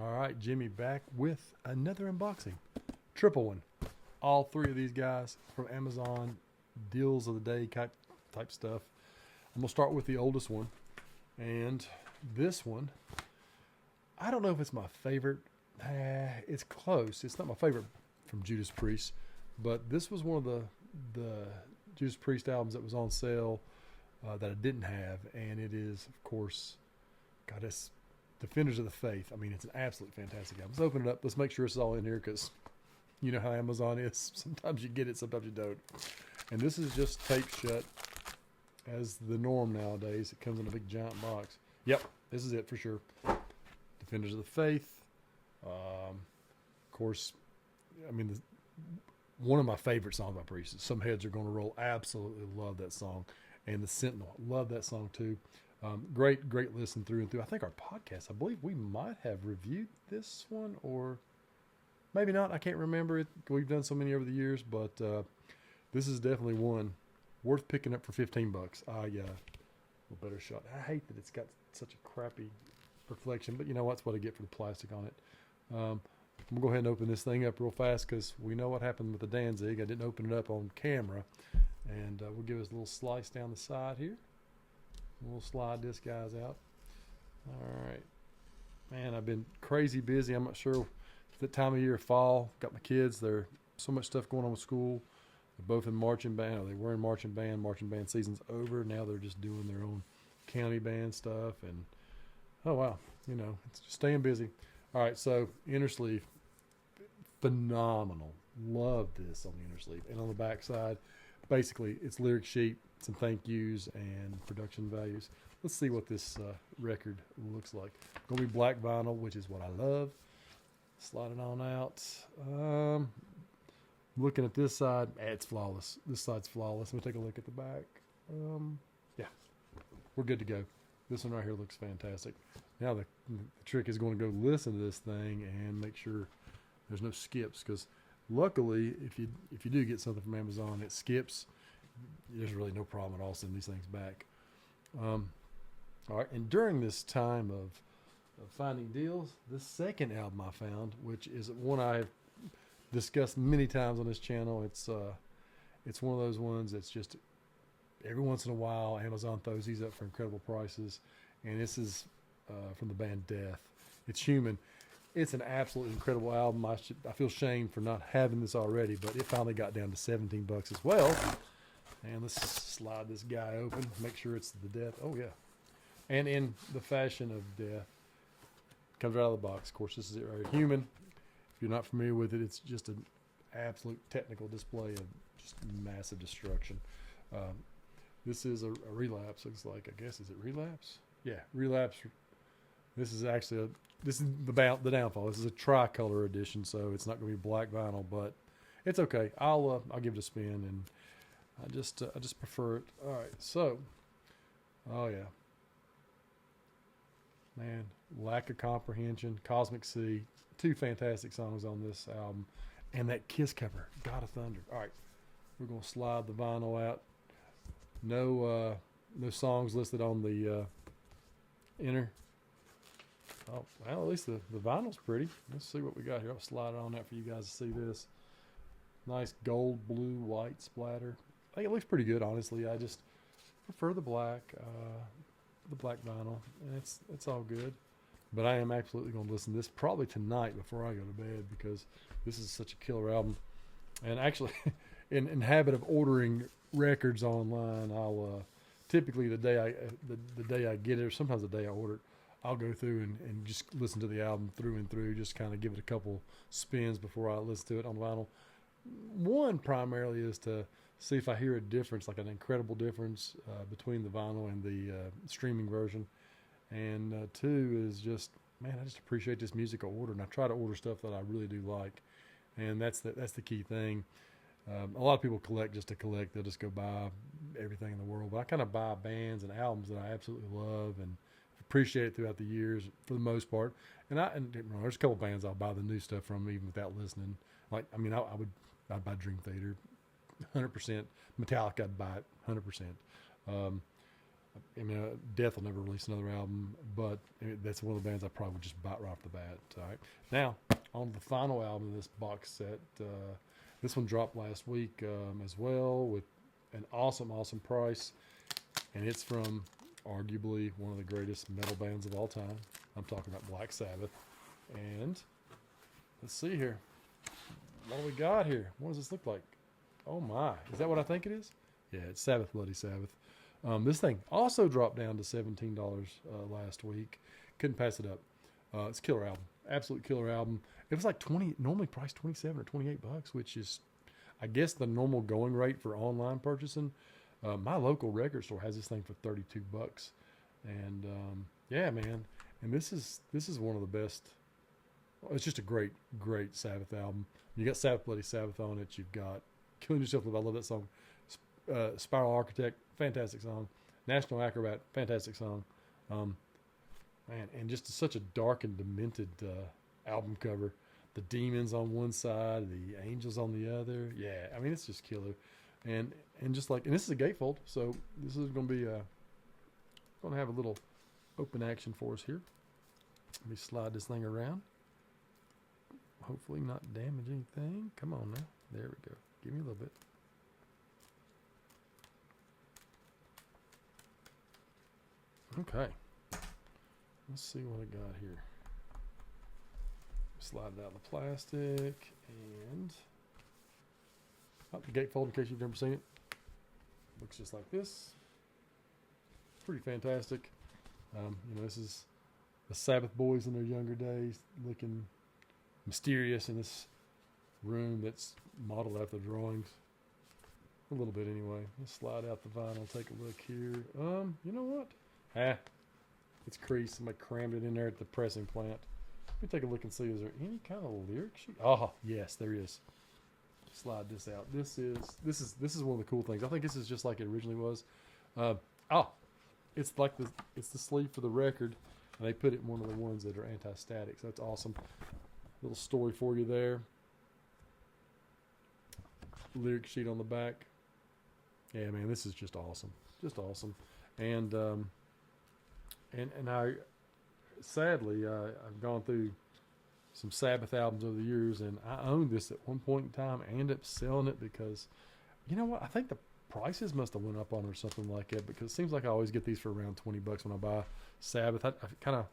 All right, Jimmy back with another unboxing. Triple one. All three of these guys from Amazon, deals of the day type stuff. I'm going to start with the oldest one. And this one, I don't know if it's my favorite. It's close. It's not my favorite from Judas Priest. But this was one of the Judas Priest albums that was on sale that I didn't have. And it is, of course, God, it's Defenders of the Faith. I mean, it's an absolutely fantastic album. Let's open it up. Let's make sure it's all in here because you know how Amazon is. Sometimes you get it, sometimes you don't. And this is just taped shut as the norm nowadays. It comes in a big giant box. Yep, this is it for sure. Defenders of the Faith. Of course, I mean, one of my favorite songs by Priest is Some Heads Are Gonna Roll. Absolutely love that song. And The Sentinel, love that song too. Great listen through and through. I think our podcast, I believe we might have reviewed this one or maybe not. I can't remember it. We've done so many over the years, but this is definitely one worth picking up for $15. A better shot. I hate that it's got such a crappy reflection, but you know what's what I get for the plastic on it. I'm gonna go ahead and open this thing up real fast because we know what happened with the Danzig. I didn't open it up on camera, and we'll give us a little slice down the side here. We'll slide this guy's out. All right. Man, I've been crazy busy. I'm not sure. It's that time of year, fall. Got my kids. There's so much stuff going on with school. They're both in marching band. Or they were in marching band. Marching band season's over. Now they're just doing their own county band stuff. And, oh, wow. You know, it's just staying busy. All right, so inner sleeve. Phenomenal. Love this on the inner sleeve. And on the back side, basically, it's lyric sheet, some thank yous, and production values. Let's see what this record looks like. Going to be black vinyl, which is what I love. Slide it on out. Looking at this side, it's flawless. This side's flawless. Let me take a look at the back. Yeah, we're good to go. This one right here looks fantastic. Now the trick is going to go listen to this thing and make sure there's no skips, because luckily, if you do get something from Amazon, it skips. There's really no problem at all sending these things back. All right, and during this time of finding deals, the second album I found, which is one I've discussed many times on this channel, it's one of those ones that's just every once in a while Amazon throws these up for incredible prices, and this is from the band Death. It's Human. It's an absolutely incredible album. I feel shame for not having this already, but it finally got down to $17 as well. And let's slide this guy open, make sure it's the Death. Oh, yeah. And in the fashion of Death, comes right out of the box. Of course, this is it right here. Human. If you're not familiar with it, it's just an absolute technical display of just massive destruction. This is a Relapse, looks like. I guess, is it Relapse? Yeah, Relapse. This is actually this is the downfall. This is a tricolor edition, so it's not going to be black vinyl, but it's okay. I'll give it a spin, and I just prefer it. All right, so, oh yeah, man, Lack of Comprehension, Cosmic Sea, two fantastic songs on this album, and that Kiss cover, God of Thunder. All right, we're gonna slide the vinyl out. No songs listed on the inner. Oh, well, at least the vinyl's pretty. Let's see what we got here. I'll slide it on out for you guys to see this. Nice gold, blue, white splatter. I think it looks pretty good, honestly. I just prefer the black vinyl, and it's all good. But I am absolutely going to listen to this probably tonight before I go to bed, because this is such a killer album. And actually, in habit of ordering records online, I'll typically the day I get it, or sometimes the day I order it, I'll go through and just listen to the album through and through, just kind of give it a couple spins before I listen to it on vinyl. One primarily is to see if I hear a difference, like an incredible difference between the vinyl and the streaming version. And two is just, man, I just appreciate this music I order, and I try to order stuff that I really do like. And that's the key thing. A lot of people collect just to collect. They'll just go buy everything in the world. But I kind of buy bands and albums that I absolutely love and appreciate it throughout the years for the most part. And there's a couple bands I'll buy the new stuff from even without listening. Like, I mean, I'd buy Dream Theater 100%. Metallica, I'd buy it 100%. I mean, Death will never release another album, but that's one of the bands I probably would just bite right off the bat. All right. Now, on to the final album of this box set. This one dropped last week as well with an awesome, awesome price. And it's from arguably one of the greatest metal bands of all time. I'm talking about Black Sabbath. And let's see here. What do we got here? What does this look like? Oh my. Is that what I think it is? Yeah, it's Sabbath Bloody Sabbath. This thing also dropped down to $17 last week. Couldn't pass it up. It's a killer album. Absolute killer album. It was like 20, normally priced 27 or 28 bucks, which is, I guess, the normal going rate for online purchasing. My local record store has this thing for 32 bucks. And yeah, man. And this is one of the best. It's just a great, great Sabbath album. You got Sabbath Bloody Sabbath on it. You've got Killing Yourself With. I love that song. Spiral Architect, fantastic song. National Acrobat, fantastic song. Man, and just such a dark and demented album cover. The demons on one side, the angels on the other. Yeah, I mean, it's just killer. And just like, and this is a gatefold, so this is going to be going to have a little open action for us here. Let me slide this thing around. Hopefully not damage anything. Come on now. There we go. Give me a little bit. Okay. Let's see what I got here. Slide it out of the plastic and the gatefold in case you've never seen it. Looks just like this. Pretty fantastic. This is the Sabbath boys in their younger days looking mysterious in this room that's modeled after the drawings. A little bit anyway. Let's slide out the vinyl, take a look here. You know what? It's creased. Somebody crammed it in there at the pressing plant. Let me take a look and see, is there any kind of lyric sheet? Oh, yes, there is. Slide this out. This is one of the cool things. I think this is just like it originally was. It's like it's the sleeve for the record, and they put it in one of the ones that are anti-static. So that's awesome. Little story for you there. Lyric sheet on the back. Yeah, man, this is just awesome. Just awesome. And I sadly I've gone through some Sabbath albums over the years, and I owned this at one point in time. I ended up selling it because, you know what? I think the prices must have went up on it or something like that, because it seems like I always get these for around 20 bucks when I buy Sabbath. I kind of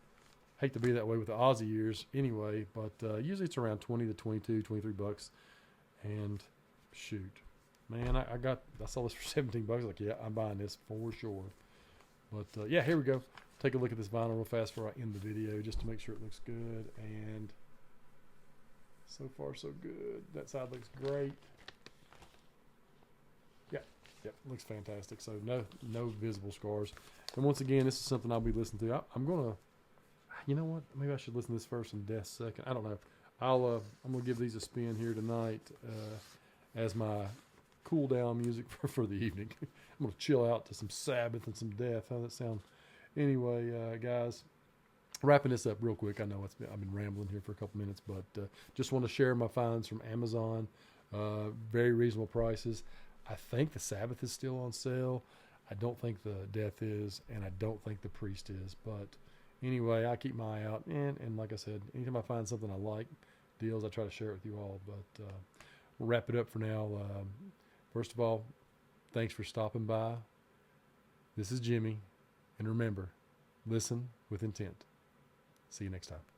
hate to be that way with the Aussie years anyway, but usually it's around 20 to 22, 23 bucks. And shoot, man, I saw this for 17 bucks. Like, yeah, I'm buying this for sure. But yeah, here we go. Take a look at this vinyl real fast before I end the video, just to make sure it looks good. And so far, so good. That side looks great. Yep, looks fantastic. So no visible scars. And once again, this is something I'll be listening to. I'm gonna, you know what? Maybe I should listen to this first and Death second. I don't know. I'm gonna give these a spin here tonight as my cool down music for the evening. I'm gonna chill out to some Sabbath and some Death. How does that sound? Anyway, guys, wrapping this up real quick. I know I've been rambling here for a couple minutes, but just want to share my finds from Amazon. Very reasonable prices. I think the Sabbath is still on sale. I don't think the Death is, and I don't think the Priest is. But anyway, I keep my eye out, and like I said, anytime I find something I like, deals, I try to share it with you all. But we'll wrap it up for now. First of all, thanks for stopping by. This is Jimmy. And remember, listen with intent. See you next time.